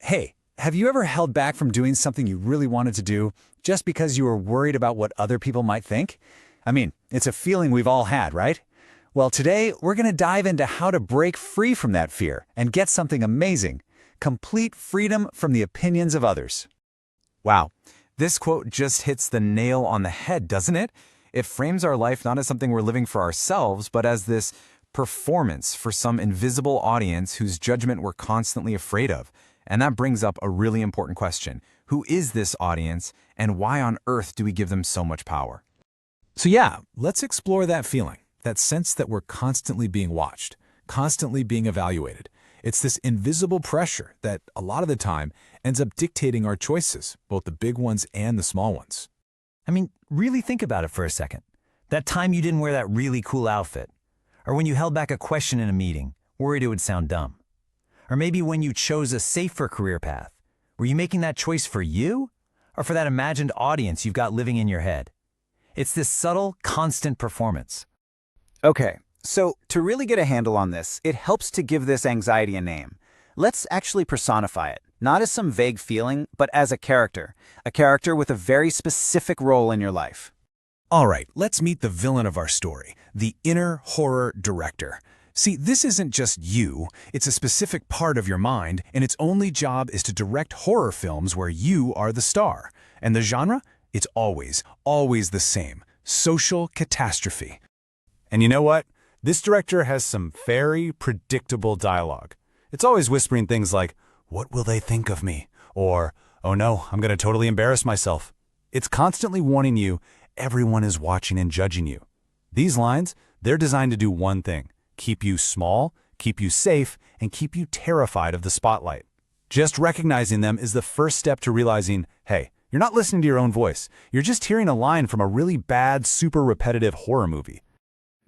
Hey, have you ever held back from doing something you really wanted to do just because you were worried about what other people might think? I mean, it's a feeling we've all had, right? Well, today we're going to dive into how to break free from that fear and get something amazing: complete freedom from the opinions of others. Wow, this quote just hits the nail on the head, doesn't it? It frames our life not as something we're living for ourselves, but as this performance for some invisible audience whose judgment we're constantly afraid of. And that brings up a really important question. Who is this audience, and why on earth do we give them so much power? So yeah, let's explore that feeling, that sense that we're constantly being watched, constantly being evaluated. It's this invisible pressure that, a lot of the time, ends up dictating our choices, both the big ones and the small ones. I mean, really think about it for a second. That time you didn't wear that really cool outfit. Or when you held back a question in a meeting, worried it would sound dumb. Or maybe when you chose a safer career path. Were you making that choice for you? Or for that imagined audience you've got living in your head? It's this subtle, constant performance. Okay, so to really get a handle on this, it helps to give this anxiety a name. Let's actually personify it, not as some vague feeling, but as a character with a very specific role in your life. All right, let's meet the villain of our story, the inner horror director. See, this isn't just you, it's a specific part of your mind, and its only job is to direct horror films where you are the star. And the genre? It's always the same: social catastrophe. And you know what? This director has some very predictable dialogue. It's always whispering things like, "What will they think of me?" Or, "Oh no, I'm going to totally embarrass myself." It's constantly warning you everyone is watching and judging you. These lines, they're designed to do one thing: keep you small, keep you safe, and keep you terrified of the spotlight. Just recognizing them is the first step to realizing, hey, you're not listening to your own voice. You're just hearing a line from a really bad, super repetitive horror movie.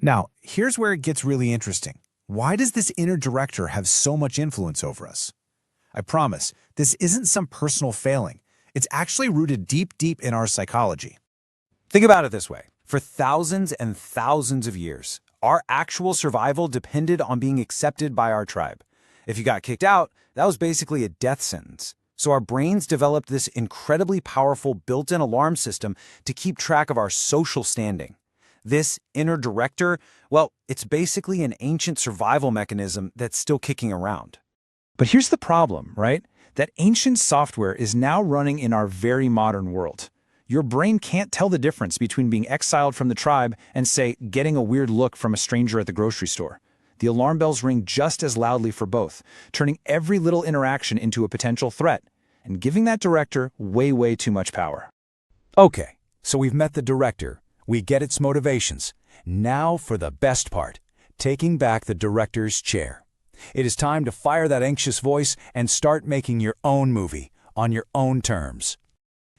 Now, here's where it gets really interesting. Why does this inner director have so much influence over us? I promise, this isn't some personal failing. It's actually rooted deep in our psychology. Think about it this way. For thousands and thousands of years, our actual survival depended on being accepted by our tribe. If you got kicked out, that was basically a death sentence. So our brains developed this incredibly powerful built-in alarm system to keep track of our social standing. This inner director, well, it's basically an ancient survival mechanism that's still kicking around. But here's the problem, right? That ancient software is now running in our very modern world. Your brain can't tell the difference between being exiled from the tribe and, say, getting a weird look from a stranger at the grocery store. The alarm bells ring just as loudly for both, turning every little interaction into a potential threat, and giving that director way too much power. Okay, so we've met the director. We get its motivations. Now for the best part: taking back the director's chair. It is time to fire that anxious voice and start making your own movie on your own terms.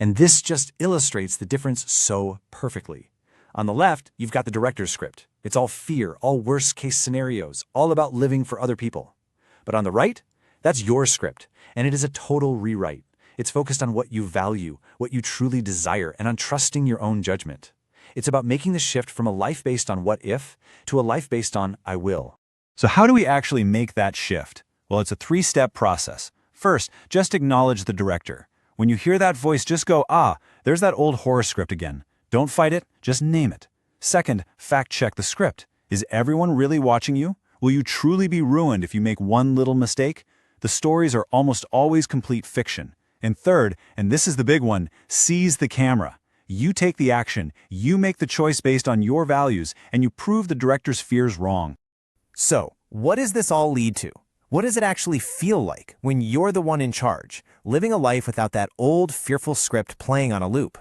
And this just illustrates the difference so perfectly. On the left, you've got the director's script. It's all fear, all worst-case scenarios, all about living for other people. But on the right, that's your script, and it is a total rewrite. It's focused on what you value, what you truly desire, and on trusting your own judgment. It's about making the shift from a life based on what if to a life based on I will. So how do we actually make that shift? Well, it's a three-step process. First, just acknowledge the director. When you hear that voice, just go, there's that old horror script again. Don't fight it, just name it. Second, fact-check the script. Is everyone really watching you? Will you truly be ruined if you make one little mistake? The stories are almost always complete fiction. And third, and this is the big one, seize the camera. You take the action, you make the choice based on your values, and you prove the director's fears wrong. So, what does this all lead to? What does it actually feel like when you're the one in charge, living a life without that old, fearful script playing on a loop?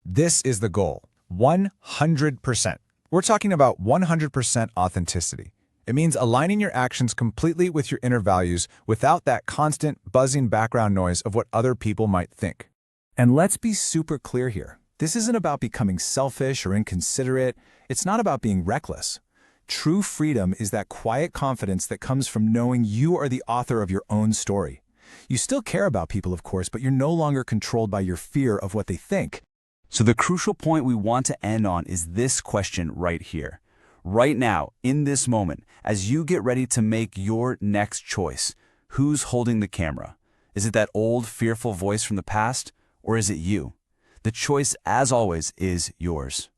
This is the goal: 100%. We're talking about 100% authenticity. It means aligning your actions completely with your inner values without that constant, buzzing background noise of what other people might think. And let's be super clear here. This isn't about becoming selfish or inconsiderate. It's not about being reckless. True freedom is that quiet confidence that comes from knowing you are the author of your own story. You still care about people, of course, but you're no longer controlled by your fear of what they think. So the crucial point we want to end on is this question right here. Right now, in this moment, as you get ready to make your next choice, who's holding the camera? Is it that old, fearful voice from the past, or is it you? The choice, as always, is yours.